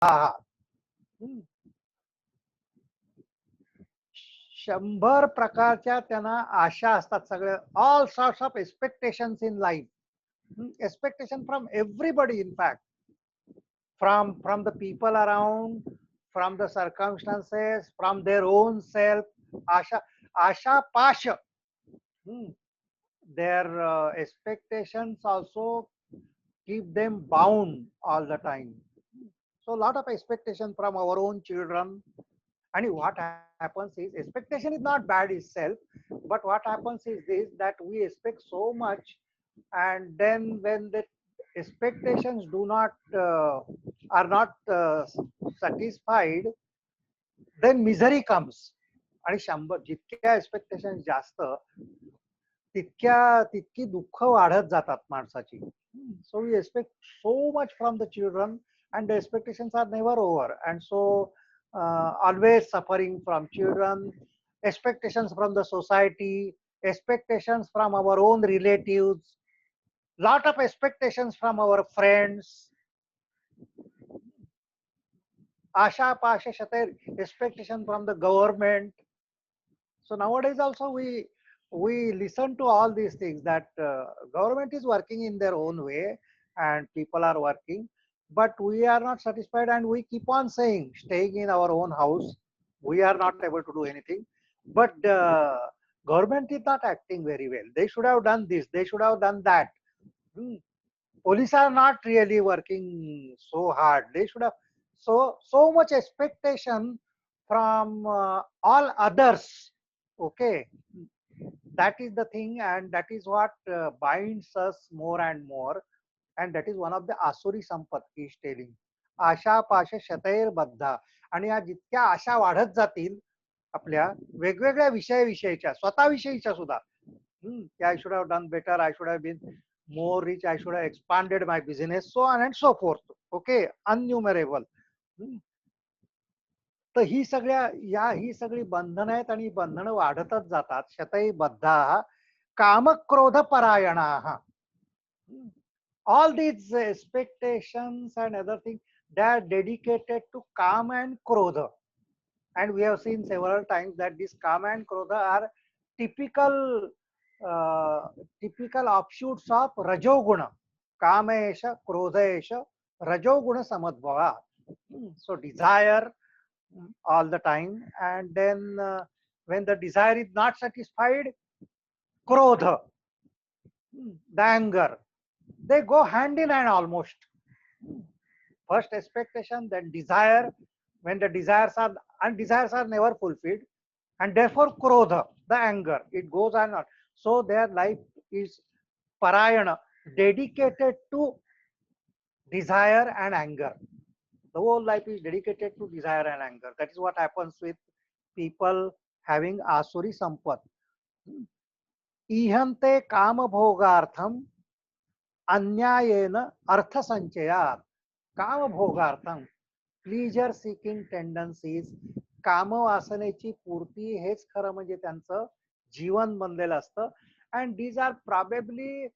हा. 100 प्रकारच्या त्यांना आशा असतात सगळे. All sorts of expectations in life. Expectation from everybody, in fact, from the people around, from the circumstances, from their own self. Asha pasha. Hmm. Their expectations also keep them bound all the time. So a lot of expectation from our own children. And what happens is, expectation is not bad itself, but what happens is this, that we expect so much, and then when the expectations do not are not satisfied, then misery comes. आणि 100 जितक्या expectation जास्त, तितकी दुःख वाढत जातात माणसाची. So we expect so much from the children, and the expectations are never over, and so always suffering from children, expectations from the society, expectations from our own relatives, lot of expectations from our friends. Asha pasha shatar, expectation from the government. So nowadays also we listen to all these things, that government is working in their own way and people are working, but we are not satisfied and we keep on saying, staying in our own house, we are not able to do anything. But government is not acting very well. They should have done this. They should have done that. Hmm. Police are not really working so hard. They should have, so much expectation from all others. Okay, that is the thing, and that is what binds us more and more, and that is one of the asuri sampat he is telling. आशा पाश शतैर बद्धा. आणि या जितक्या आशा वाढत जातील आपल्या वेगवेगळ्या विषयाविषयीच्या, स्वतःविषयीच्या सुद्धा, I should have done better, I should have been more rich, I should have expanded my business, so on and so forth. Okay, unnumerable. तर ही सगळी बंधनं आहेत आणि बंधनं वाढतच जातात. शतई बद्धा काम क्रोध परायणा. All these expectations and other things, they are dedicated to काम and krodha. And we have seen several times that this kama and krodha are typical typical offshoots of rajoguna. Kamesha, krodhesha, rajoguna samadbhava. So desire all the time, and then when the desire is not satisfied, krodha, the anger, they go hand in hand almost. First expectation, then desire. When the desires are never fulfilled, and therefore krodha, the anger, it goes on. So their life is parayana, dedicated to desire and anger. The whole life is dedicated to desire and anger. That is what happens with people having asuri sampat. Ihante kama bhogartham अन्यायेन अर्थ संचयात. काम भोगार्थम, pleaser seeking tendencies, काम वासनेची पूर्ती हेच खरं म्हणजे त्यांचं जीवन बनलेलं असतं. And these are probably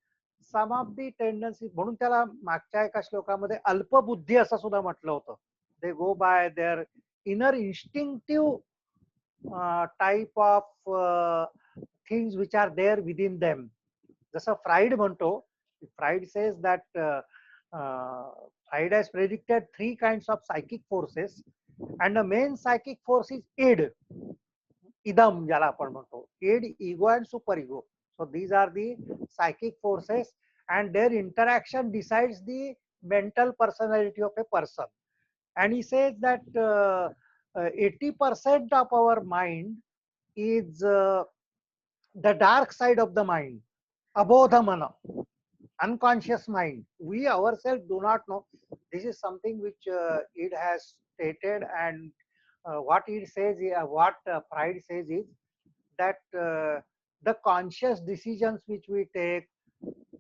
some of the tendencies. म्हणून त्याला मागच्या एका श्लोकामध्ये अल्पबुद्धी असं सुद्धा म्हटलं होतं. They go by their inner instinctive type of things which are there within them. जसं फ्राईड म्हणतो, Freud says that Freud has predicted 3 kinds of psychic forces, and the main psychic force is id, idam ज्याला आपण म्हणतो, id, ego and super ego. So these are the psychic forces, and their interaction decides the mental personality of a person. And he says that 80% of our mind is the dark side of the mind, abodhamana, unconscious mind. We ourselves do not know. This is something which it has stated, and what it says, what Freud says is that the conscious decisions which we take,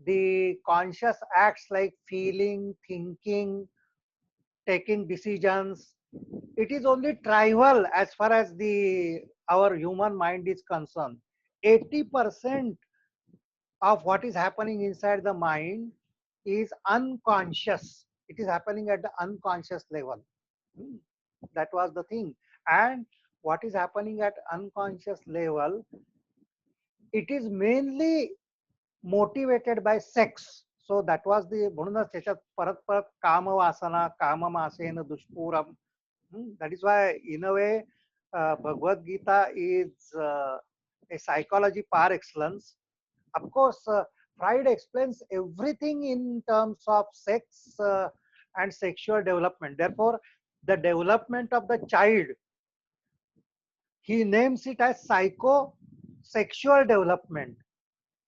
the conscious acts like feeling, thinking, taking decisions, it is only trivial as far as our human mind is concerned. 80% of what is happening inside the mind is unconscious. It is happening at the unconscious level. Hmm. That was the thing. And what is happening at unconscious level, it is mainly motivated by sex. So that was the म्हणूनच त्याच्यात परत परत काम वासना काम मासेन दुष्पूरम. That is why in a way Bhagavad Gita is a psychology par excellence. Of course, Freud explains everything in terms of sex and sexual development. Therefore, the development of the child, he names it as psychosexual development.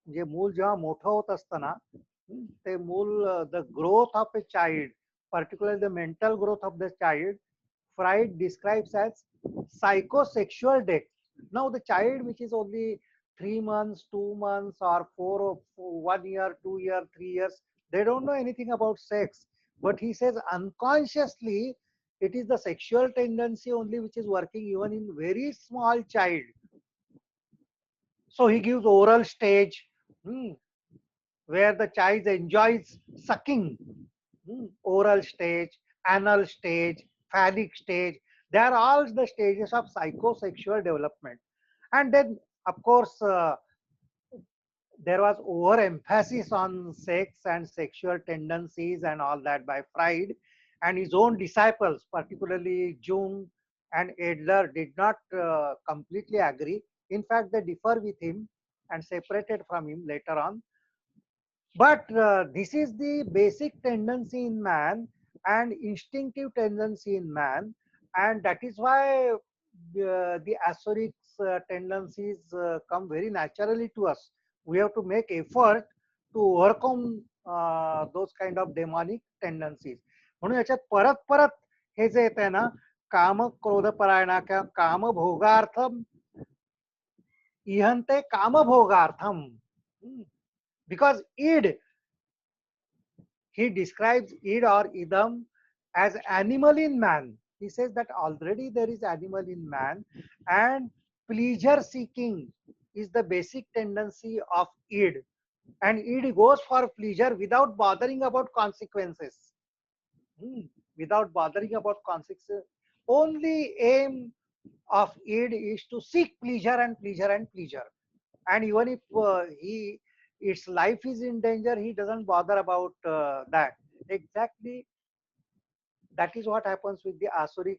म्हणजे मूल जेव्हा मोठं होत असतं ना, ते मूल the growth of a child, particularly the mental growth of the child, Freud describes as psychosexual death. Now the child which is only 3 months, 2 months, or 1 year, 2 year, 3 years, they don't know anything about sex. But he says unconsciously it is the sexual tendency only which is working even in very small child. So he gives oral stage, hmm, where the child enjoys sucking, oral stage, anal stage, phallic stage. They are all the stages of psychosexual development. And then, of course, there was overemphasis on sex and sexual tendencies and all that by Freud, and his own disciples, particularly Jung and Adler, did not completely agree. In fact, they differ with him and separated from him later on. But this is the basic tendency in man and instinctive tendency in man, and that is why the Asuric tendencies come very naturally to us. We have to make effort to overcome those kind of demonic tendencies. म्हणून याच्यात परत परत हे जे येत आहे ना, काम क्रोध परायणा किंवा काम भोगार्थम इहंते काम भोगार्थम. Because id, he describes id or idam as animal in man. He says that already there is animal in man, and pleasure seeking is the basic tendency of id. And id goes for pleasure without bothering about consequences. Without bothering about consequences. Only aim of id is to seek pleasure and pleasure and pleasure. And even if its life is in danger, he doesn't bother about that. Exactly, that is what happens with the Asuric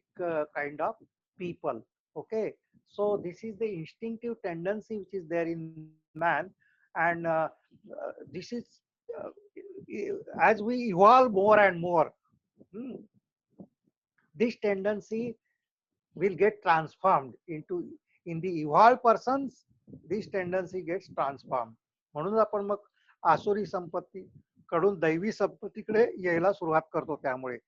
kind of people. Okay, so this is the instinctive tendency which is there in man, and this is uh, as we evolve more and more, hmm, this tendency will get transformed into, in the evolved persons, this tendency gets transformed. म्हणून आपण मग आसुरी संपत्ती कडून दैवी संपत्तीकडे यायला सुरुवात करतो त्यामुळे.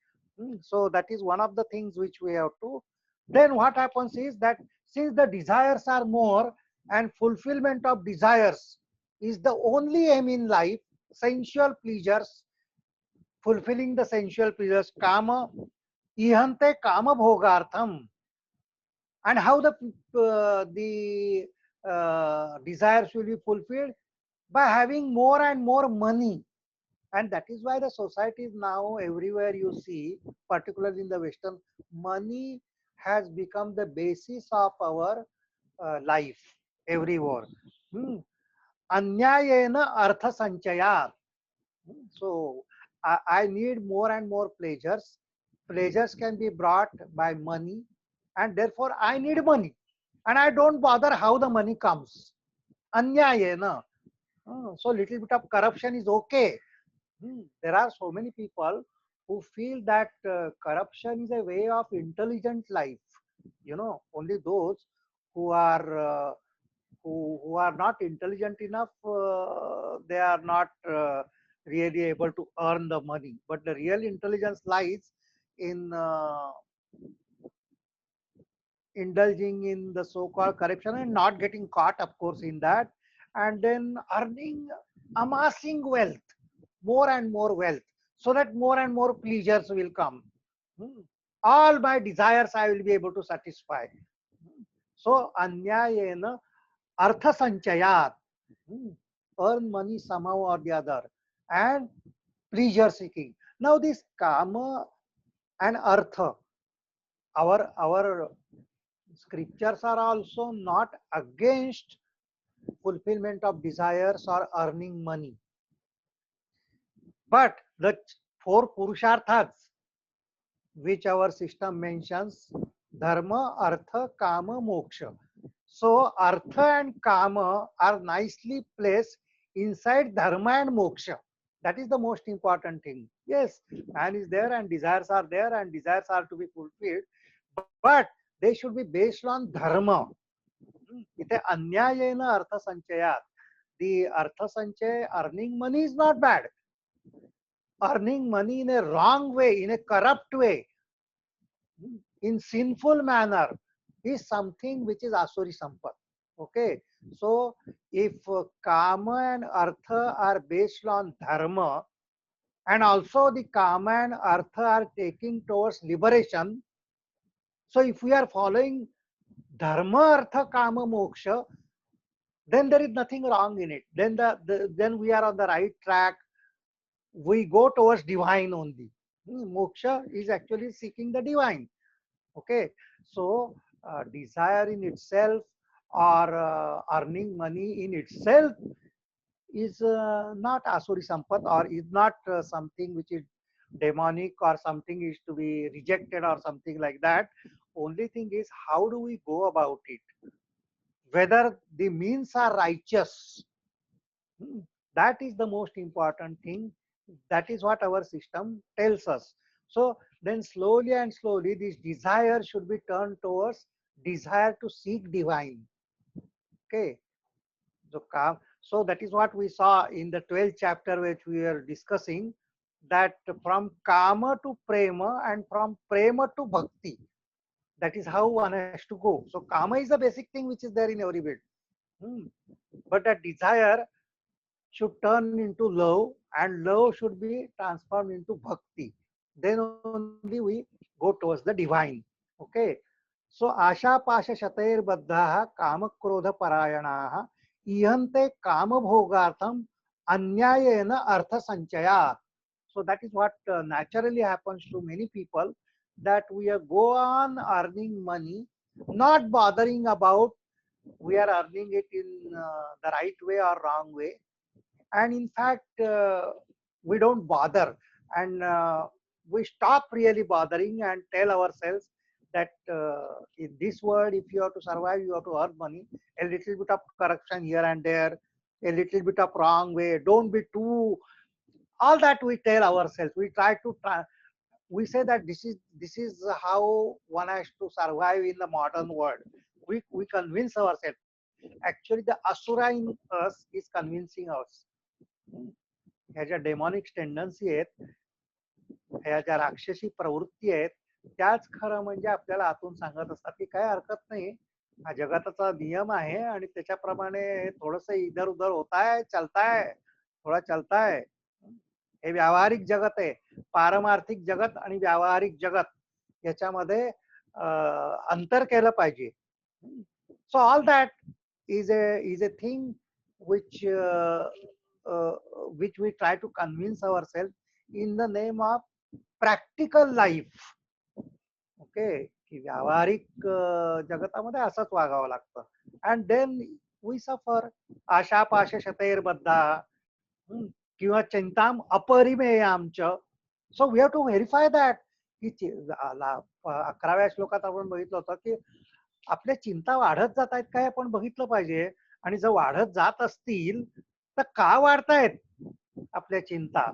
So that is one of the things which we have to. Then what happens is that since the desires are more and fulfillment of desires is the only aim in life, sensual pleasures, fulfilling the sensual pleasures, kama, ihante kama bhogartham. And how the desires will be fulfilled? By having more and more money. And that is why the societies now everywhere you see, particularly in the Western, money has become the basis of our life everywhere. Anyayena artha sanchayat. So I need more and more pleasures. Pleasures can be brought by money, and therefore I need money, and I don't bother how the money comes. Anyayena. So little bit of corruption is okay. There are so many people who feel that corruption is a way of intelligent life. Only those who are who are not intelligent enough, they are not really able to earn the money. But the real intelligence lies in indulging in the so-called corruption and not getting caught, of course, in that, and then earning, amassing wealth, more and more wealth, so that more and more pleasures will come. All my desires I will be able to satisfy. So anyayena artha sanchayat, earn money somehow or the other, and pleasure seeking. Now this kama and artha, our scriptures are also not against fulfillment of desires or earning money, but the four purusharthas which our system mentions, dharma, artha, kama, moksha. So artha and kama are nicely placed inside dharma and moksha. That is the most important thing. Yes, man is there and desires are there and desires are to be fulfilled, but they should be based on dharma. इथे अन्यायेन अर्थसंचयात. The अर्थसंचय, earning money is not bad. Earning money in a wrong way, in a corrupt way, in sinful manner is something which is asuri sampat. Okay, so if kama and artha are based on dharma, and also the kama and artha are taking towards liberation, so if we are following dharma, artha, kama, moksha, then there is nothing wrong in it. Then then we are on the right track. We go towards divine only. Moksha is actually seeking the divine. Okay, so desire in itself or earning money in itself is not asuri sampat, or is not something which is demonic or something is to be rejected or something like that. Only thing is how do we go about it, whether the means are righteous. Hmm, that is the most important thing. That is what our system tells us. So then slowly and slowly this desire should be turned towards desire to seek divine. Okay. So, so that is what we saw in the 12th chapter which we are discussing, that from kama to prema and from prema to bhakti. That is how one has to go. So kama is the basic thing which is there in every bit. Hmm. But that desire should turn into love, and love should be transformed into bhakti. Then only we go towards the divine. Okay. So asha pasha shatair baddha kama krodha parayana ihante kama bhogartham anyayena artha sanchaya. So that is what naturally happens to many people, that we are go on earning money, not bothering about we are earning it in the right way or wrong way. And in fact we don't bother, and we stop really bothering and tell ourselves that in this world if you have to survive you have to earn money, a little bit of corruption here and there, a little bit of wrong way, don't be too, all that we tell ourselves. We try to we say that this is how one has to survive in the modern world. We convince ourselves. Actually the asura in us is convincing us. ह्या ज्या डेमॉनिक tendency आहेत, ह्या ज्या राक्षसी प्रवृत्ती आहेत, त्याच खरं म्हणजे आपल्याला आतून सांगत असतात की काय हरकत नाही, हा जगाचा नियम आहे आणि त्याच्याप्रमाणे थोडस इधर उधर होताय, चलताय, थोडा चलताय. हे व्यावहारिक जगत आहे. पारमार्थिक जगत आणि व्यावहारिक जगत याच्यामध्ये अंतर केलं पाहिजे. So all that is a thing which uh, which we try to convince ourselves in the name of practical life. Okay, की व्यावहारिक जगतामध्ये असंच वागावं लागतं. And then we suffer. आशा पाश शतैर बद्धा किंवा चिंताम अपरिमेयामच. So we have to verify that की 11व्या श्लोकात आपण बघितलं होतं की आपल्या चिंता वाढत जात आहेत काय आपण बघितलं पाहिजे. आणि जर वाढत जात असतील तर का वाढतायत आपल्या चिंता.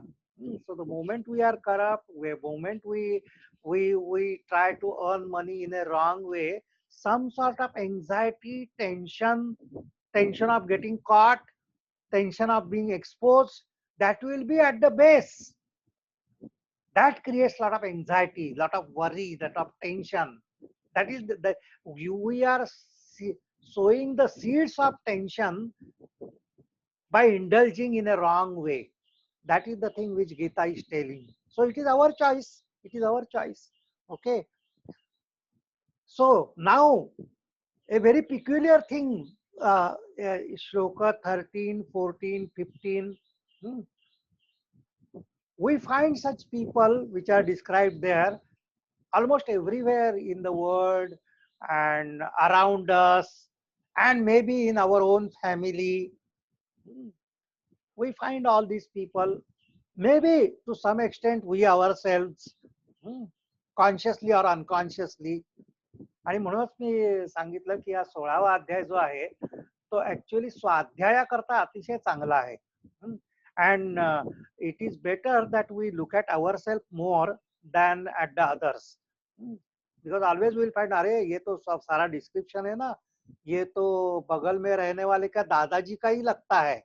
So the moment we are corrupt, the moment we try to earn money in a wrong way, some sort of anxiety, tension of getting caught, tension of being exposed, that will be at the base. That creates a lot of anxiety, lot of worry, lot of tension. That is we are sowing the seeds of tension by indulging in a wrong way. That is the thing which Gita is telling. So it is our choice. It is our choice. Okay. So now a very peculiar thing, Shloka 13, 14, 15. We find such people which are described there. almost everywhere in the world and around us, and maybe in our own family, we find all these people. Maybe to some extent we ourselves, consciously or unconsciously. आणि म्हणूनच मी सांगितलं की हा 16वा अध्याय जो आहे तो actually स्वाध्यायाकरता अतिशय चांगला आहे. And it is better that we look at our self more than at the others, because always will find अरे ये तो सब सारा डिस्क्रिप्शन है ना, ये तो बगल में रहने वाले का दादाजी का ही लगता है.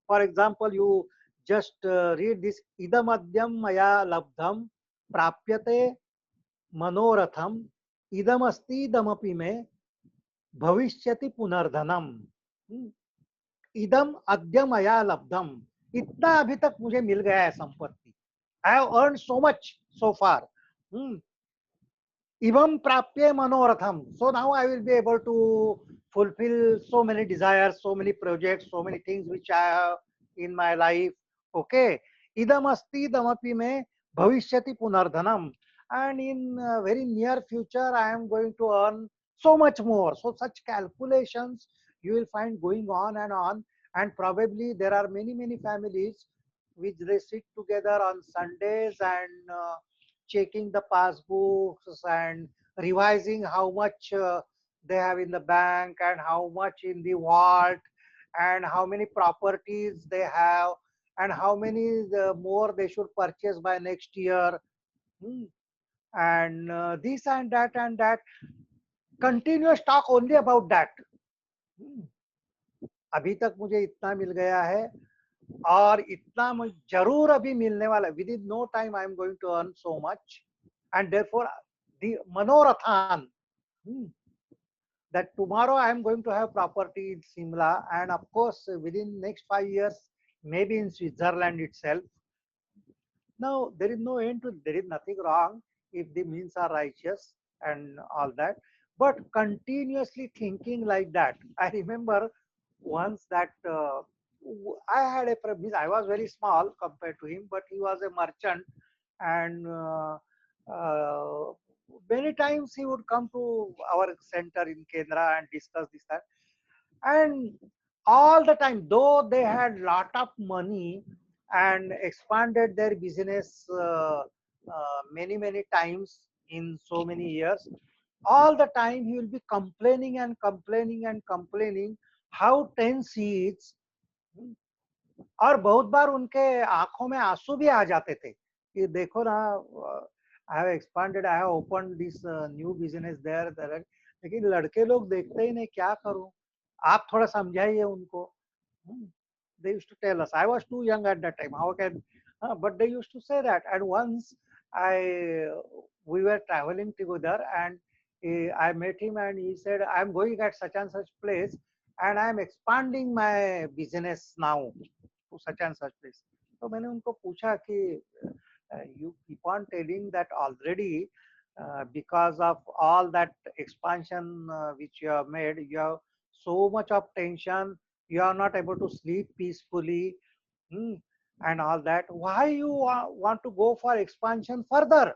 For example you just read this, इदमद्यम मया लब्धम प्राप्यते मनोरथम इदमस्तीदमपि में भविष्यति पुनर्धनम. इदम अद्य मया लब्धम, इतना अभी तक मुझे मिल गया है संपत्ति. I have earn so much so far. Ivam prapye manoratham. So now I will be able to fulfill so many desires, so many projects, so many things which I have in my life. Okay. Idam asti damapi me bhavishyati punardhanam. And in very near future, I am going to earn so much more. So such calculations you will find going on and on. And probably there are many, many families which they sit together on Sundays and checking the passbooks and revising how much they have in the bank and how much in the vault and how many properties they have and how many more they should purchase by next year. And this and that, continuous talk only about that. अभी तक मुझे इतना मिल गया है और इतना मुझे जरूर अभी मिलने वाला है. Within no time I am going to earn so much, and therefore the manorathan, that tomorrow I am going to have property in Simla, and of course within next 5 years maybe in Switzerland itself. Now there is no end to, there is nothing wrong if the means are righteous and all that, but continuously thinking like that. I remember once that I had a friend, I was very small compared to him, but he was a merchant, and uh, many times he would come to our center in Kendra and discuss this that. And all the time, though they had lot of money and expanded their business many times in so many years, all the time he will be complaining and complaining and complaining how tense he is. और बहुत बार उनके आंखों में आंसू भी आ जाते थे कि देखो ना, I have expanded, I have open this new business there, लेकिन लड़के लोग देखते ही नहीं, क्या करूं, आप थोड़ा समझाइए उनको. They used to tell us. I was too young at that time. How can? But they used to say that. And once we were traveling together, and I met him, and he said, "I'm going at such and such place, and I'm expanding my business now to such and such place." तो मैंने उनको पूछा कि you keep on telling that already because of all that expansion which you have made, you have so much of tension, you are not able to sleep peacefully, and all that. Why you want to go for expansion further?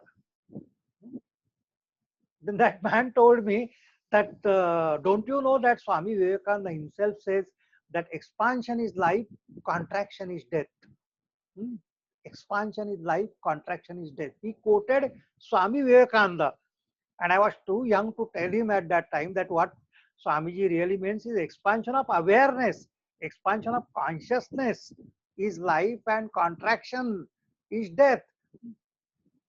Then that man told me that don't you know that Swami Vivekananda himself says that expansion is life, contraction is death. Expansion is life, contraction is death. He quoted Swami Vivekananda, and I was too young to tell him at that time that what Swamiji really means is expansion of awareness, expansion of consciousness is life, and contraction is death.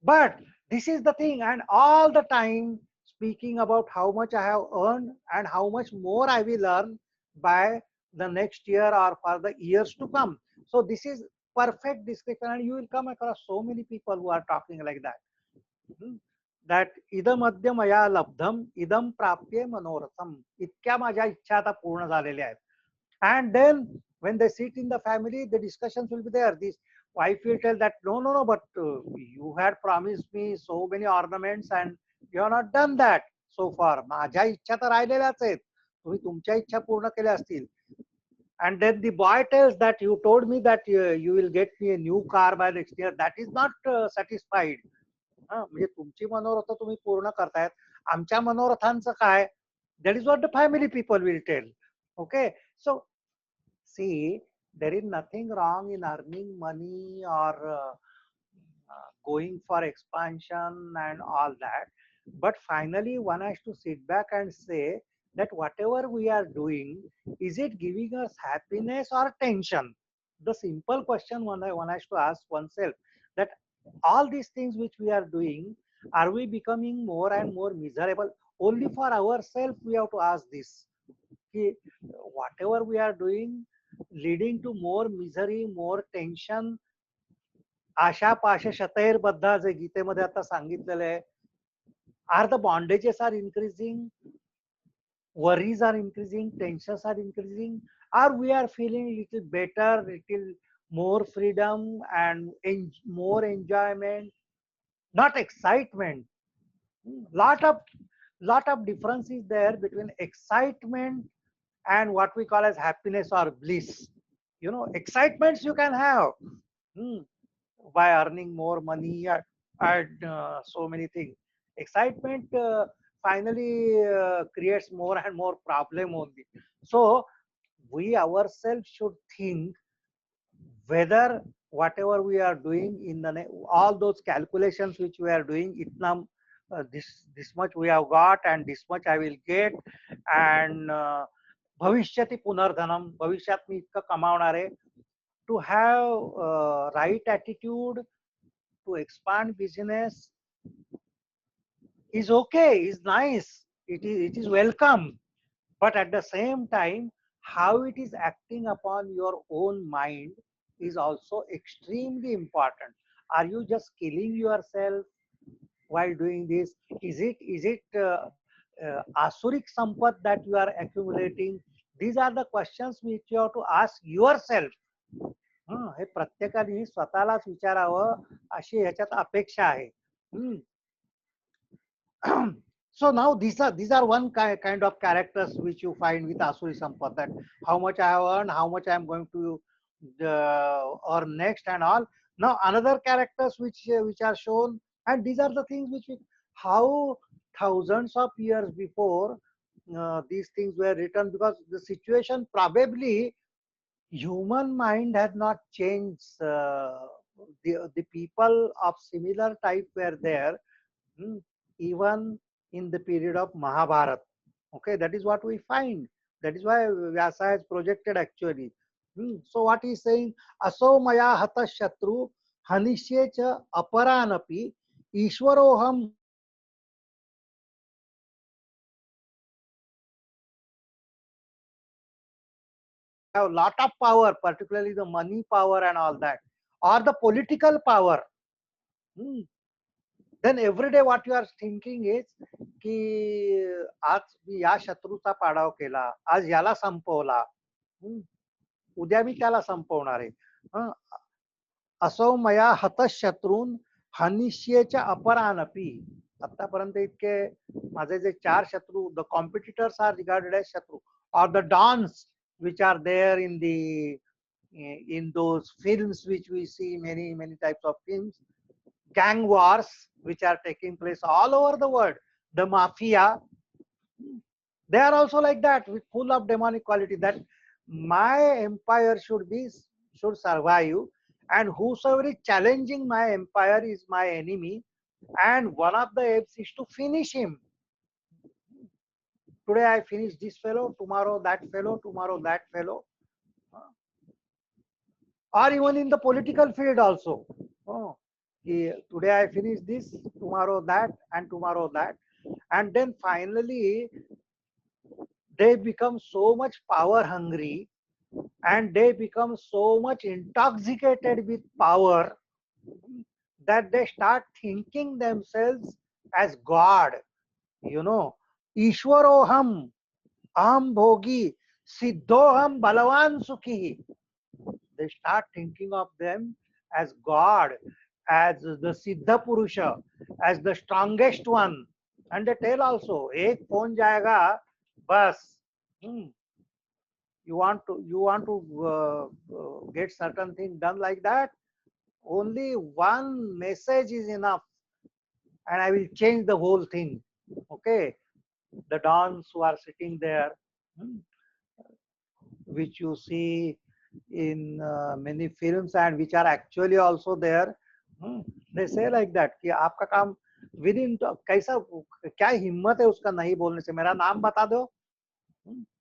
But this is the thing, and all the time speaking about how much I have earned and how much more I will earn by the next year or for the years to come. So this is perfect description, and you will come across so many people who are talking like that. That idam adya maya labdham idam prapye manoratham, इतक्या माझ्या इच्छा आता पूर्ण झालेल्या आहेत. And then when they sit in the family, the discussions will be there. This wife will tell that no, but you had promised me so many ornaments and you have not done that so far. माझ्या इच्छा तर राहिलेल्याच आहेत, तुम्ही तुमच्या इच्छा पूर्ण केल्या असतील. And then the boy tells that you told me that you will get me a new car by next year. That is not satisfied. म्हणजे तुमची मनोरथ तुम्ही पूर्ण करतायत, आमच्या मनोरथांचं काय? That is what the family people will tell. Okay, so see, there is nothing wrong in earning money or going for expansion and all that. But finally, one has to sit back and say that whatever we are doing, is it giving us happiness or tension? The simple question one has to ask oneself, that all these things which we are doing, are we becoming more and more miserable? Only for ourselves, we have to ask this. Ki, whatever we are doing, leading to more misery, more tension, आशा पाश शतैर्बद्ध जे गीतेमध्ये आता सांगितलेलं आहे, are the bondages are increasing, worries are increasing, tensions are increasing, or we are feeling little better, little more freedom and more enjoyment, not excitement. lot of lot of difference is there between excitement and what we call as happiness or bliss. Excitements you can have, hmm, by earning more money and so many things. Excitement finally creates more and more problem only. So we ourselves should think whether whatever we are doing in all those calculations which we are doing, itna this much we have got and this much I will get, and भविष्यति पुनर्धनम, भविष्यात मी इतकं कमावणार आहे. To have right attitude to expand business is okay, is nice, it is welcome. But at the same time, how it is acting upon your own mind is also extremely important. Are you just killing yourself while doing this? Is it asuric sampat that you are accumulating? These are the questions which you have to ask yourself. हे प्रत्येकाने स्वतःलाच विचारावं अशी ह्याच्यात अपेक्षा आहे. So now these are one kind of characters which you find with Asuri Sampad, that how much I have earned, how much I am going to earn next and all. Now another characters which are shown, and these are the things how thousands of years before these things were written, because the situation probably human mind has not changed. The people of similar type were there, hmm, even in the period of Mahabharata. Okay, that is what we find. That is why Vyasa has projected actually. So what he is saying, aso maya hata shatru hanishye cha aparanapi ishwaroham bhoghi siddhoham balavan sukhi. If you have lot of power, particularly the money power and all that, or the political power, hmm, then every day what you are thinking is की आज मी या शत्रूचा पाडाव केला, आज याला संपवला, हम्म, उद्या मी त्याला संपवणार आहे. असो मया हतशत्रून हनिष्येच्या अपरानपी. आतापर्यंत इतके माझे जे 4 शत्रू, the competitors are regarded as शत्रू, or the dons which are there in those films which we see, many types of films, gang wars which are taking place all over the world, the mafia, they are also like that, with full of demonic quality, that my empire should survive, and whosoever is challenging my empire is my enemy, and one of the aims is to finish him. Today I finish this fellow, tomorrow that fellow, tomorrow that fellow. Or even in the political field also. Oh, today I finish this, tomorrow that, and tomorrow that. And then finally, they become so much power hungry, and they become so much intoxicated with power, that they start thinking themselves as God. Ishwaroham, aham bhogi, siddhoham balavan sukhi. They start thinking of them as God, as the Siddha Purusha, as the strongest one. And they tell also, ek phone jayega, bas. You want to get certain thing done like that. Only one message is enough. and I will change the whole thing. Okay, the dons who are sitting there, which you see in many films and which are actually also there. They say like that कि आपका काम with in, कैसा, क्या हिम्मत है उसका नहीं बोलने से, मेरा नाम बता दो,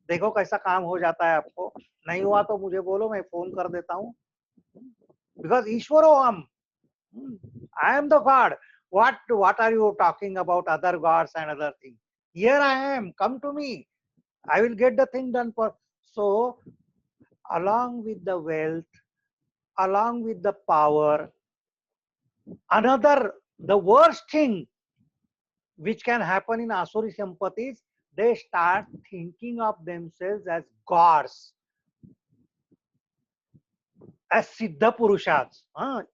देखो कैसा काम हो जाता है आपको, नहीं हुआ तो मुझे बोलो, मैं फोन कर देता हूँ, बिकॉज ईश्वरो हम, I am the God. What are you talking about other gods and other things? Here I am. Come to me. I will get the thing done for. So, along with the wealth, along with the power, the worst thing which can happen in Asuri Sampati is they start thinking of themselves as gods, as Siddha Purushas.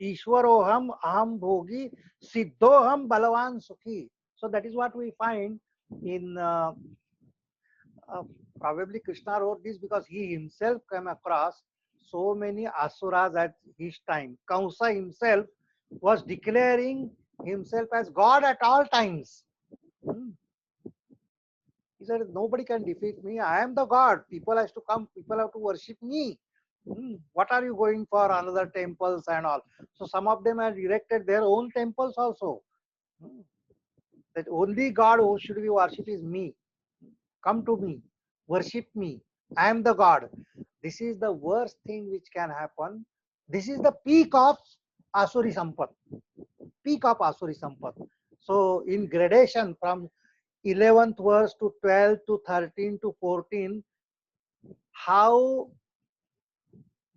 Ishwaroham, Aham Bhogi, Siddhoham Balavan Sukhi. So that is what we find in probably Krishna wrote this because he himself came across so many asuras at his time. Kamsa himself was declaring himself as God at all times. He said, nobody can defeat me. I am the God. People have to come. People have to worship me. What are you going for another temples and all? So some of them have erected their own temples also. That only God who should be worshipped is me. Come to me. Worship me. I am the God. This is the worst thing which can happen. This is the peak of Asuri Sampat. Peak of Asuri Sampat. So in gradation from 11th verse to 12 to 13 to 14, how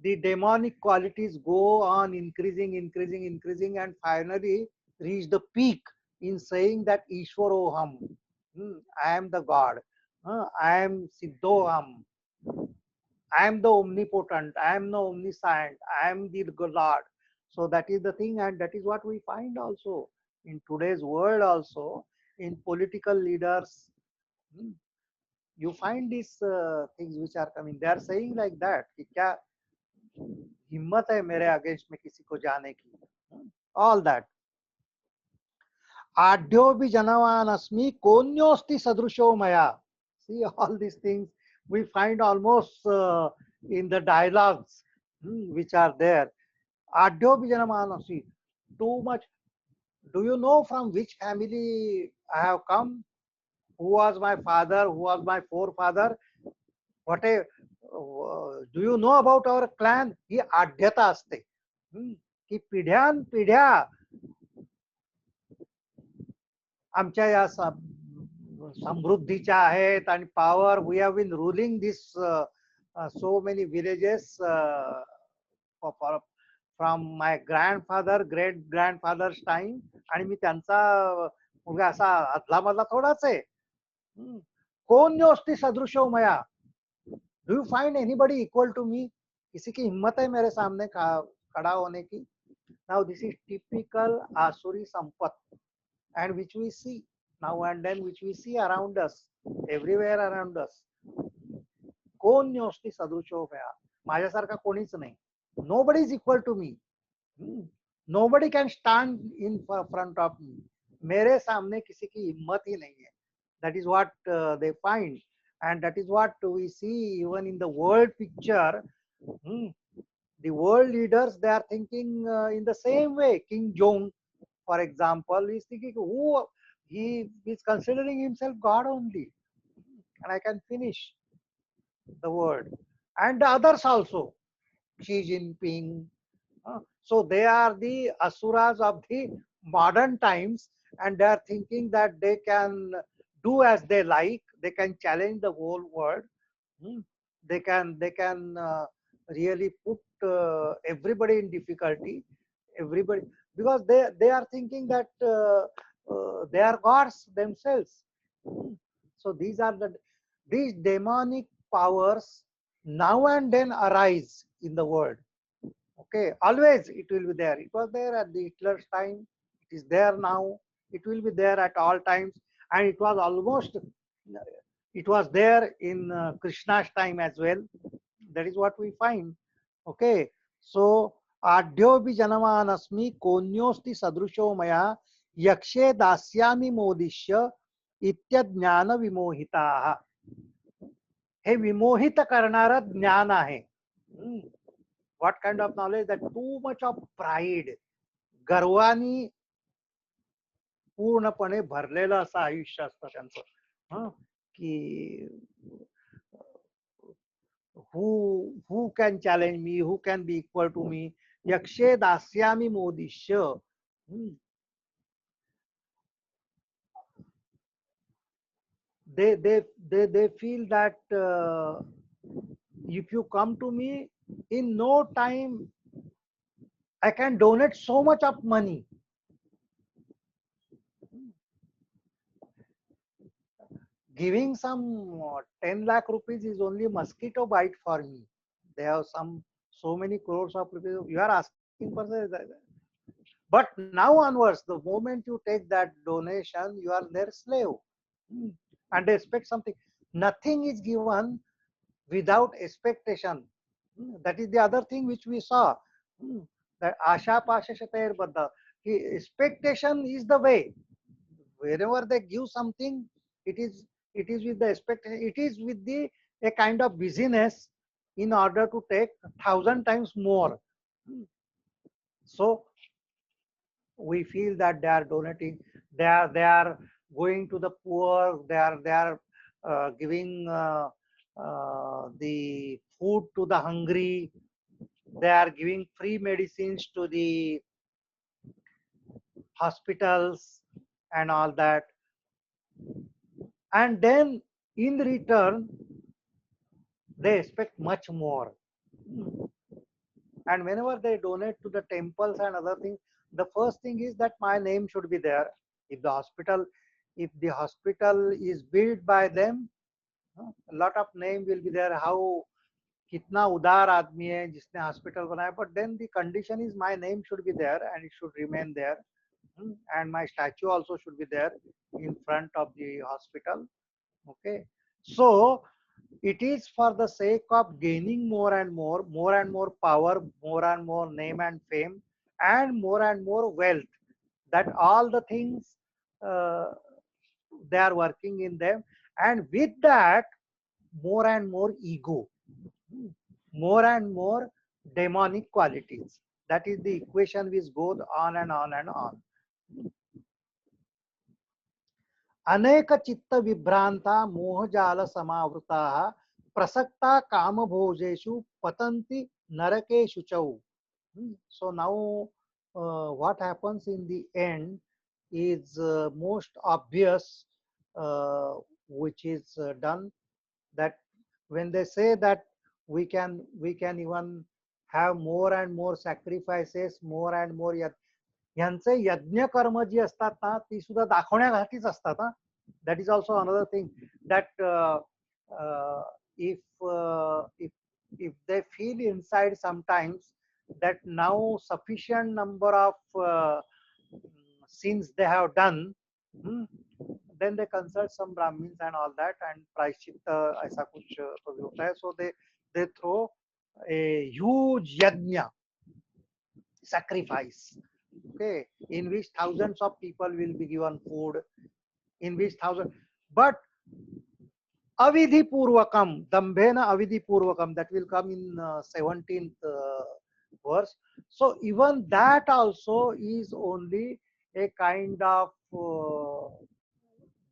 the demonic qualities go on increasing, and finally reach the peak in saying that Ishwaroham, I am the God, I am Siddhoham, I am the omnipotent, I am the omniscient, I am the Lord. So that is the thing, and that is what we find also in today's world also, in political leaders. You find these things which are coming. They are saying like that, कि क्या हिम्मत है मेरे against में किसी को जाने की, all that. आढ्यो भी जनवान अस्मि कोन्योस्ति सदृशो मया. See, all these things we find almost in the dialogues which are there. आढ्यो भी जनवान अस्मि, too much. Do you know from which family I have come? Who was my father? Who was my forefather? What a do you know about our clan? ही आढ्यता असते की पिढ्यान पिढ्या आमच्या या समृद्धीच्या आहेत आणि power. We have been ruling this so many villages from my grandfather great grandfathers time, आणि मी त्यांचा मुलगा असा अदला मधला थोडाच आहे. कोण न्योस्ती सदृशो मया. Do you find anybody equal to me? किसी की हिम्मत है मेरे सामने खड़ा होने की? नाउ दिस इज टिपिकल आसुरी Sampat, and which we see now and then, which we see around us, everywhere around us. कोण न्योस्ती सदृशो मया. माझ्यासारखा कोणीच नाही. Nobody is equal to me. Nobody can stand in front of me. मेरे सामने किसी की हिम्मत ही नहीं है. That is what they find, and that is what we see even in the world picture. The world leaders, they are thinking in the same way. King Jong, for example, is thinking who he is considering himself God only, and I can finish the word. And the others also, Xi Jinping. So they are the asuras of the modern times, and they are thinking that they can do as they like. They can challenge the whole world. They can really put everybody in difficulty. Everybody, because they are thinking that they are gods themselves. So these demonic powers now and then arise in the world. Okay, always it will be there. It was there at the Hitler's time. It is there now. It will be there at all times, and it was there in Krishna's time as well. That is what we find. Okay, so आढ्यो भी जनवान अस्मि कोन्योस्ति सदृशो मया यक्षे दास्यामि मोदिष्य इत्यज्ञान विमोहिताः. हे विमोहित करणारं ज्ञान आहे. What kind of knowledge? That too much of pride, गर्वानी पूर्णपणे भरलेलं असं आयुष्य असतं त्यांचं. की who can challenge me, who can be equal to me? Yakshe dasyami modishya. They feel that if you come to me, in no time I can donate so much of money. Giving some 10 lakh rupees is only mosquito bite for me. They have so many crores of rupees. You are asking for but now onwards, the moment you take that donation, you are their slave. And they expect something. Nothing is given without expectation. That is the other thing which we saw. That asha pasha shatayar baddha. Expectation is the way. Wherever they give something, it is with the expectation. It is with the a kind of busyness in order to take 1,000 times more. So we feel that they are donating, they are going to the poor, they are giving the food to the hungry, they are giving free medicines to the hospitals and all that, and then in return they expect much more. And whenever they donate to the temples and other things, the first thing is that my name should be there. If the hospital, if the hospital is built by them, a lot of name will be there. How कितना उदार आदमी है जिसने hospital बनाया, but then the condition is my name should be there and it should remain there, and my statue also should be there in front of the hospital. Okay, so it is for the sake of gaining more and more power, more and more name and fame, and more wealth, that all the things uh, they are working in them, and with that more and more ego, more and more demonic qualities. That is the equation which goes on and on and on. अनेक चित्त विभ्रांता मोहजाल समावृता प्रसक्ता कामभोजेषु पतंति नरकेषु च. So now what happens in the end is most obvious, which is done, that when they say that we can even have more and more sacrifices, more and more ह्यांचे यज्ञ कर्म जी असतात ना ती सुद्धा दाखवण्यासाठीच असतात. That is also another thing that if they feel inside sometimes that now sufficient number of sins they have done, then they consult some brahmins and all that, and प्रायश्चित्त ऐसा कुछ तो भी होता है. So they throw a huge yajna, sacrifice, okay, in which thousands of people will be given food, in which but avidhi purvakam, dambhena avidhi purvakam, that will come in 17th verse. So even that also is only a kind of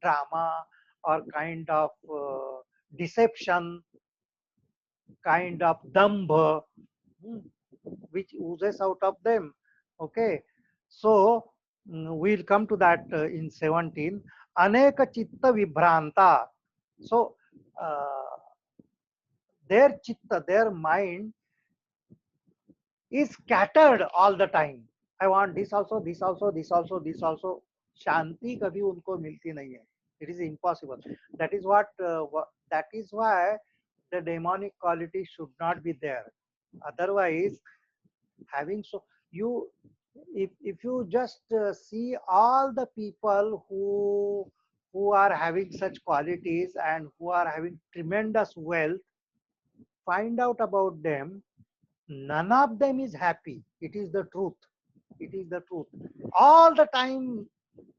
drama, or kind of deception, kind of dambha, which oozes out of them. Okay, so we'll come to that in 17. Aneka chitta vibhranta. So their chitta, their mind is scattered all the time. I want this also, this also, this also, this also. Shanti kabhi unko milti nahi hai. It is impossible. That is what. That is why the demonic quality should not be there. Otherwise, having so you, if you just see all the people who are having such qualities and who are having tremendous wealth, find out about them, none of them is happy. It is the truth. It is the truth. All the time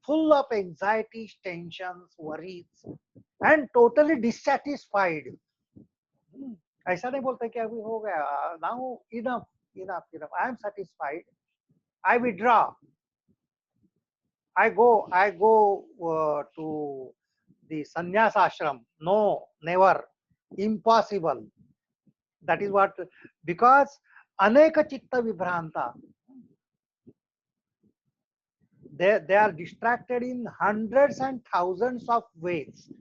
full of anxieties, tensions, worries, and totally dissatisfied. ऐसा नहीं बोलते कि अभी हो गया, now enough, enough, I am satisfied, I withdraw, I go to the sannyas ashram. No, never, impossible. That is what, because aneka chitta vibhranta, they are distracted in hundreds and thousands of ways.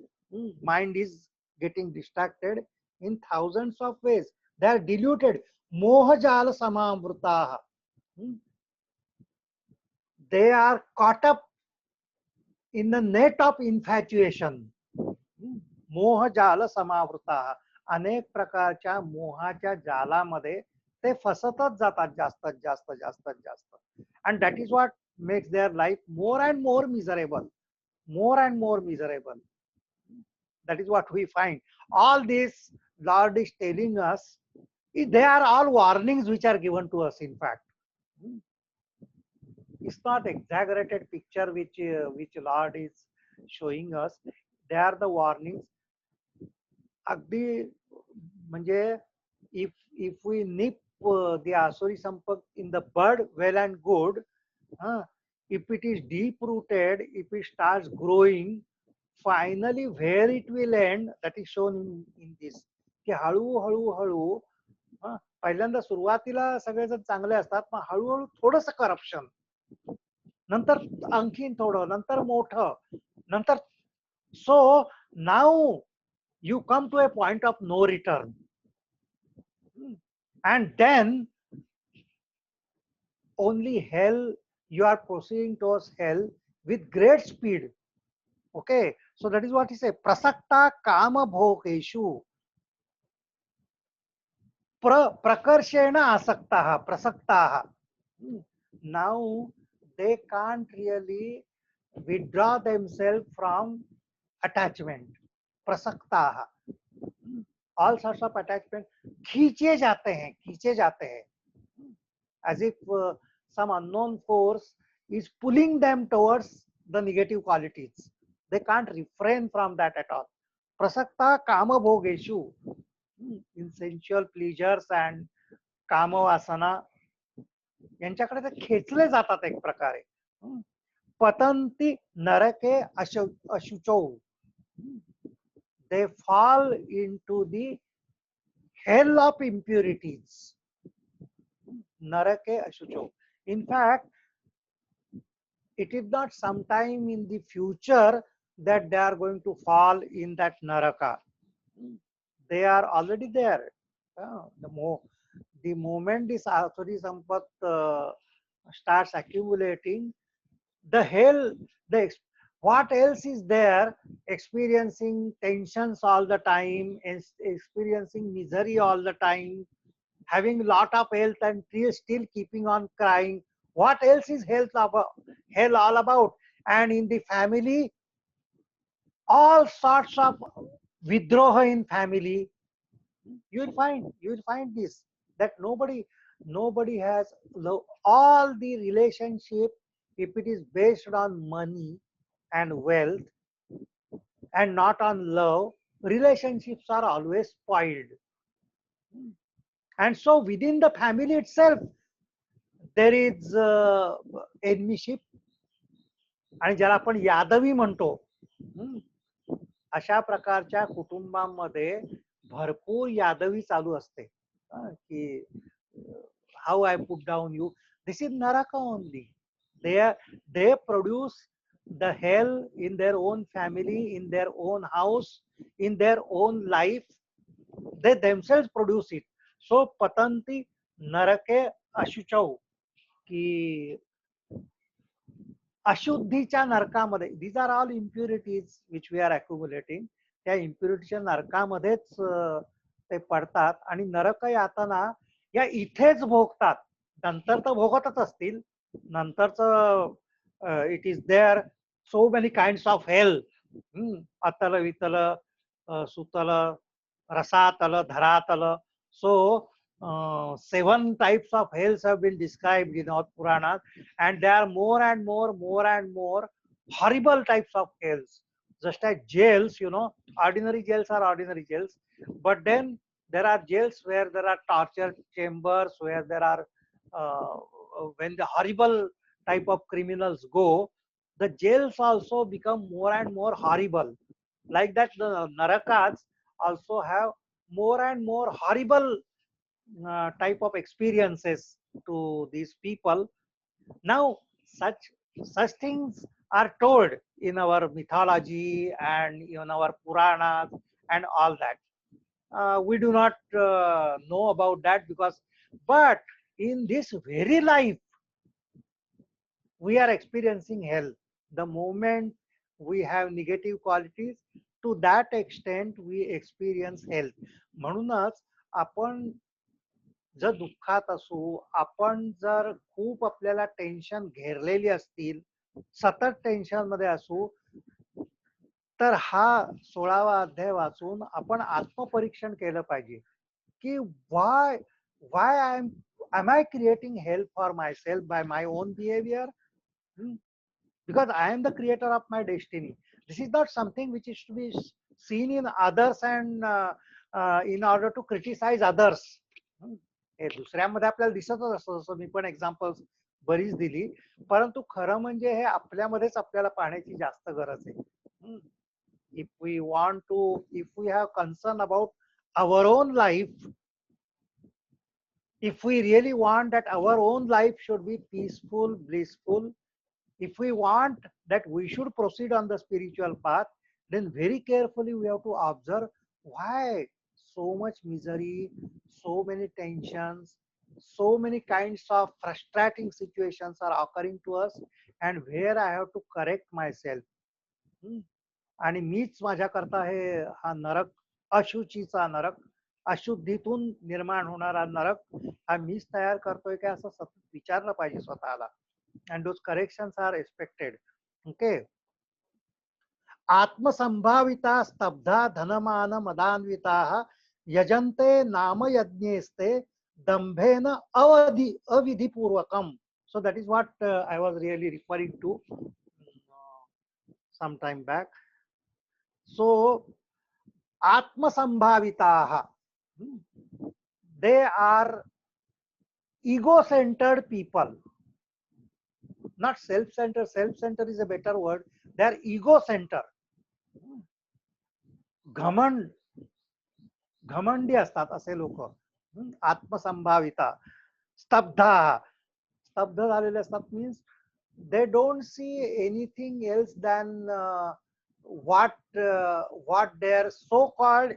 Mind is getting distracted in thousands of ways. They are deluded. Mohajala samamvritaha. They are caught up in the net of infatuation. मोह जाल समावृता, अनेक प्रकारच्या मोहाच्या जालामध्ये ते फसतच जातात जास्तीत जास्त जास्तीत जास्त. and that is what makes their life more and more miserable, more and more miserable. That is what we find. All this Lord is telling us, they are all warnings which are given to us. In fact, it's not exaggerated picture which Lord is showing us. They are the warnings. अगदी म्हणजे if we nip the asuri sampak in the bud, well and good. If it is deep rooted, if it starts growing, finally where it will end, that is shown in this. की हळू हळू हळू पहिल्यांदा सुरुवातीला सगळेजण चांगले असतात, पण हळूहळू थोडस करप्शन, नंतर आणखीन थोडं, नंतर मोठं, नंतर, so now you come to a point of no return, and then only hell, you are proceeding towards hell with great speed. Okay, so that is what he said. Prasakta kama bhogeshu prakarshena asaktaha prasaktaha. Now they can't really withdraw themselves from attachment. Prasaktaha. All sorts of attachment खींचे जाते हैं, as if some unknown force is pulling them towards the negative qualities. They can't refrain from that at all. Prasakta kama bhogeshu, in sensual pleasures and kama vasana, यांच्याकडे ते खेचले जातात एक प्रकारे. पतंती नरके अशुचौ, they fall into the hell of impurities. Narake ashucho. In fact, it is not sometime in the future that they are going to fall in that naraka. They are already there. The moment this asuri sampat starts accumulating, the hell, what else is there? Experiencing tensions all the time, experiencing misery all the time, having lot of health and still keeping on crying. What else is hell all about? And in the family, all sorts of vidroha in family. You will find this, that nobody has all the relationship. If it is based on money and wealth and not on love, relationships are always spoiled. And so within the family itself, there is enemyship, आणि ज्याला आपण यादवी म्हणतो, अशा प्रकारच्या कुटुंबांमध्ये भरपूर यादवी चालू असते, की how I put down you, this is नरका only. they produce the hell in their own family, in their own house, in their own life. They themselves produce it. So patanti narake ashuchau, की अशुद्धीच्या नरकामध्ये, these are all impurities which we are accumulating. त्या इम्प्युरिटीच्या नरकामध्येच ते पडतात आणि नरक यातना या इथेच भोगतात. नंतर तर भोगतच असतील, नंतरच it is there so many kinds of hell. अतल वितल सुतल रसातल धरातल. So 7 types of hells have been described in our Puranas, and there are more and more horrible types of hells. Just as jails, ordinary jails are ordinary jails, but then there are jails where there are torture chambers, where there are, uh, when the horrible type of criminals go, the jails also become more and more horrible. Like that, the narakas also have more and more horrible type of experiences to these people. Now, such things are told in our mythology and in our Puranas and all that. We do not know about that, but in this very life, we are experiencing hell. The moment we have negative qualities, to that extent we experience hell. म्हणूनच आपण जर दुःखात असू, आपण जर खूप आपल्याला tension घेरलेली असतील, सतत टेन्शन मध्ये असू, तर हा 16वा अध्याय वाचून आपण आत्मपरीक्षण केलं पाहिजे की why am I creating hell for myself by my own behavior? Hmm. Because I am the creator of my destiny. This is not something which is to be seen in others and in order to criticize others. Hmm. हे दुसऱ्यामध्ये आपल्याला दिसतच असतं, जसं मी पण examples बरीच दिली, परंतु खरं म्हणजे हे आपल्यामध्येच आपल्याला पाहण्याची जास्त गरज आहे. Hmm. If we have concern about our own life, if we really want that our own life should be peaceful, blissful, if we want that we should proceed on the spiritual path, then very carefully we have to observe why so much misery, so many tensions, so many kinds of frustrating situations are occurring to us, and where I have to correct myself. Hmm. आणि मीच माझ्याकरता हा नरक, अशुचीचा नरक, अशुद्धीतून निर्माण होणारा नरक हा मीच तयार करतोय का, असं सतत विचारलं पाहिजे स्वतःला. And those corrections are expected. Okay. आत्मसंभाविता स्तब्धा धनमान मदान्विता यजंते नाम यज्ञेस्ते दंभेन अविधिपूर्वकम. So that is what I was really referring to some time back. So Atmasambhavitaha, they are ego-centered people, not self-centered. Self-centered is a better word. They are ego-centered. घमंडी असतात असे लोक. आत्मसंभाविता. स्तब्धा, स्तब्ध झालेले असतात means they don't see anything else than what their so-called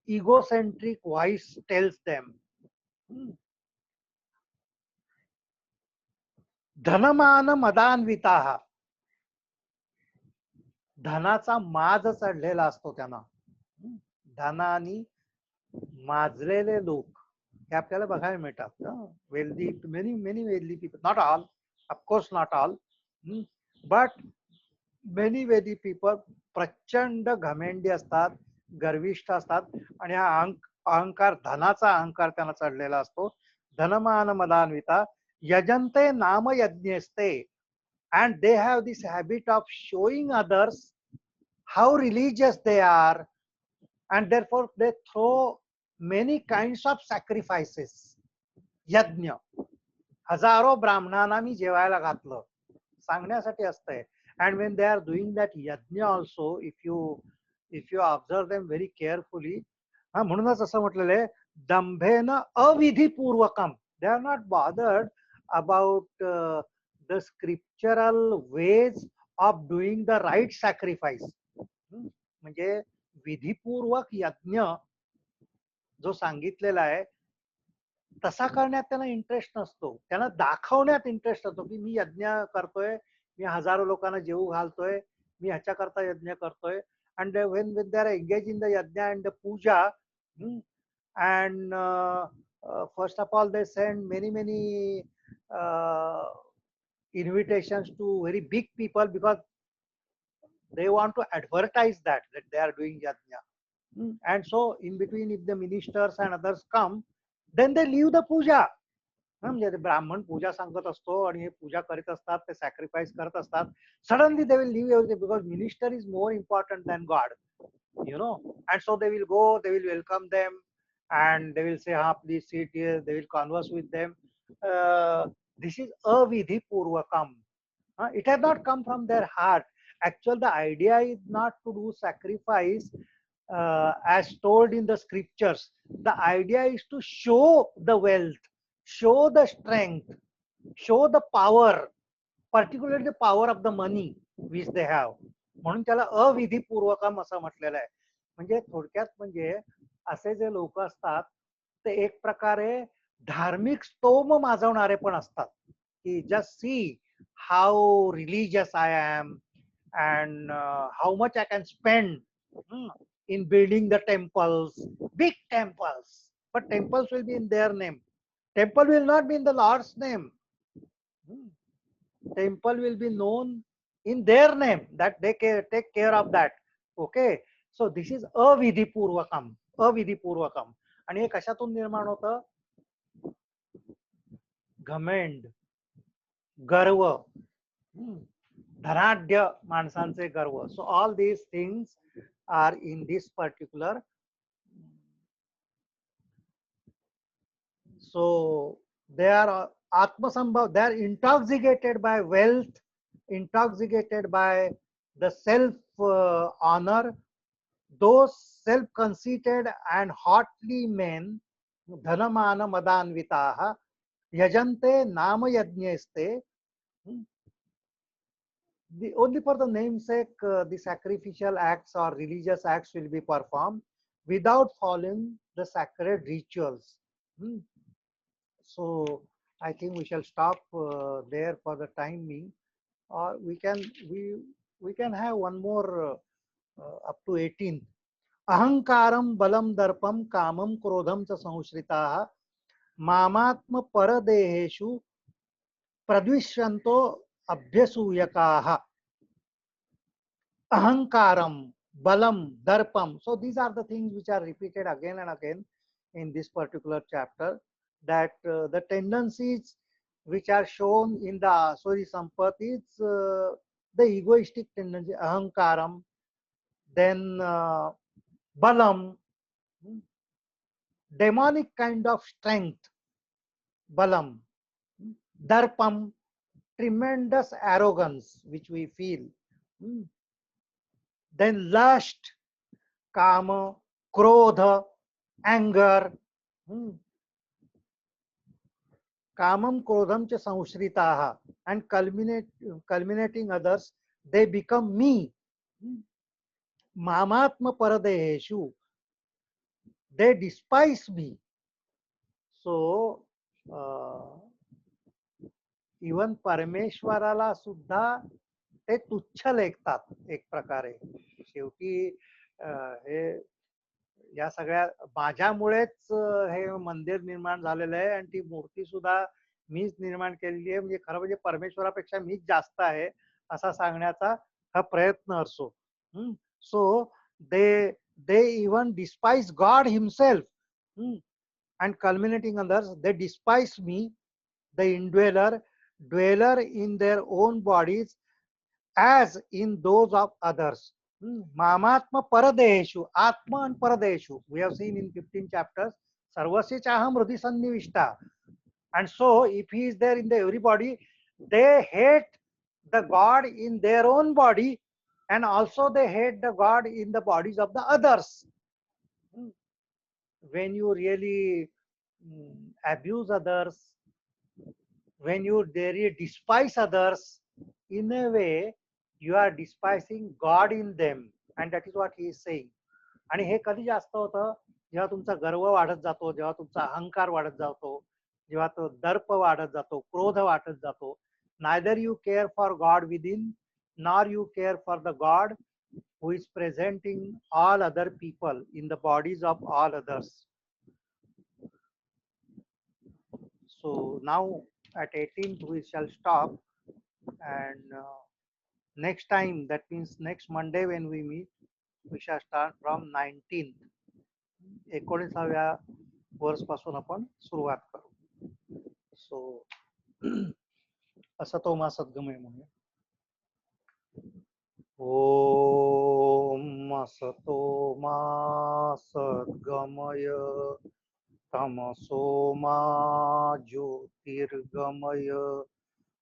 egocentric voice tells them. Dhanman मदान्विता, धनाचा माज चढलेला असतो त्यांना. धनानी माजलेले लोक हे आपल्याला बघायला मिळतात. Wealthy, many many wealthy people, not all, of course not all, but many wealthy people प्रचंड घमेंडी असतात, गर्विष्ठ असतात, आणि हा अहंकार, धनाचा अहंकार त्यांना चढलेला असतो. धनमान मदान्विता यजंते नाम यज्ञेस्ते, and they have this habit of showing others how religious they are, and therefore they throw many kinds of sacrifices. यज्ञ, हजारो ब्राह्मणांना मी जेवायला घातलं सांगण्यासाठी असतंय. and when they are doing that yajna also, if you observe them very carefully, म्हणूनच असं म्हटलेलं आहे दंभेन अविधिपूर्वकम. they are not bothered about the scriptural ways of doing the right sacrifice. म्हणजे विधिपूर्वक यज्ञ जो सांगितलेला आहे तसा करण्यात त्यांना इंटरेस्ट नसतो. त्यांना दाखवण्यात इंटरेस्ट असतो की मी यज्ञ करतोय, मी हजारो लोकांना जेवू घालतोय, मी ह्याच्याकरता यज्ञ करतोय. and when they are engaged in the yajna and the puja, and first of all they send many invitations to very big people because they want to advertise that they are doing yajna. And so in between, if the ministers and others come, then they leave the puja. म्हणजे ते ब्राह्मण पूजा सांगत असतो आणि हे पूजा करीत असतात, ते sacrifice करत असतात. Suddenly they will leave everything because minister is more important than god, you know. And so they will go, they will welcome them, and they will say, "Ha, please sit here." They will converse with them. This is avidhi purvakam. It has not come from their heart. Actually, the idea is not to do sacrifice as told in the scriptures. The idea is to show the wealth, show the strength, show the power, particularly the power of the money which they have. म्हणून त्याला अविधीपूर्वकम असं म्हटलेलं आहे. म्हणजे थोडक्यात म्हणजे असे जे लोक असतात ते एक प्रकारे धार्मिक स्तोम माजवणारे पण असतात, की just see how religious I am and how much I can spend in building the temples, big temples. But temples will be in their name. Temple will not be in the Lord's name. Hmm. Temple will be known in their name, that they take care of that. Okay. So this is avidhi purvakam. अविधी पूर्वकम. आणि हे कशातून निर्माण होतं? घमेंड, गर्व, धनाढ्य माणसांचे गर्व. So all these things are in this particular. So they are atmasambhav, they are intoxicated by wealth, intoxicated by the self honor. Those self-conceited and haughty men, dhanamana madanvitaha, yajante nama yajneste. Only for the namesake, the sacrificial acts or religious acts will be performed without following the sacred rituals. So I think we shall stop there for the time being, or we can have one more up to 18th. Ahankaram balam darpam kamam krodham cha samshritaha mamatma paradeheshu pradvishyanto abhyasuyakaha. Ahankaram, balam, darpam. So these are the things which are repeated again and again in this particular chapter, that the tendencies which are shown in the Asuri Sampat is the egoistic tendency, ahankaram, then balam, demonic kind of strength, balam, darpam, tremendous arrogance which we feel, then lust, kama, krodha, anger, kamam krodham cha samshritaha, and culminating others, they become me. Mamatma paradeheshu, they despise me. So even परमेश्वराला सुद्धा ते तुच्छ लेखतात एक प्रकारे. शेवटी हे या सगळ्या माझ्यामुळेच हे मंदिर निर्माण झालेलं आहे आणि ती मूर्ती सुद्धा मीच निर्माण केलेली आहे, म्हणजे खरं म्हणजे परमेश्वरापेक्षा मीच जास्त आहे असा सांगण्याचा हा प्रयत्न असतो. So they they even despise God himself and culminating others, they despise me, the indweller, dweller in their own bodies as in those of others. Mamatma paradeshu, atma and paradeshu. We have seen in 15 chapters, sarvasya chaham hrudi sannivishta. And so, if he is there in the everybody, they hate the God in their own body, and also they hate the God in the bodies of the others. When you really abuse others, when you really despise others, in a way you are despising God in them, and that is what he is saying. आणि हे कधी जास्त होतं? जेव्हा तुमचा गर्व वाढत जातो, जेव्हा तुमचा अहंकार वाढत जातो, जेव्हा तो दर्प वाढत जातो, क्रोध वाढत जातो. Neither you care for God within, nor you care for the God who is presenting all other people in the bodies of all others. So now at 18th we shall stop, and next time, that means next Monday when we meet, we shall start from 19th. 19व्या वर्ष पासून आपण सुरुवात करू. सो असतो मा सद्गमय म्हणूया. ओम असतो मा सद्गमय तमसो मा ज्योतिर्गमय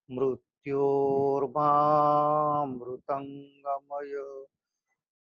मृत्योर्मा मृतंगमय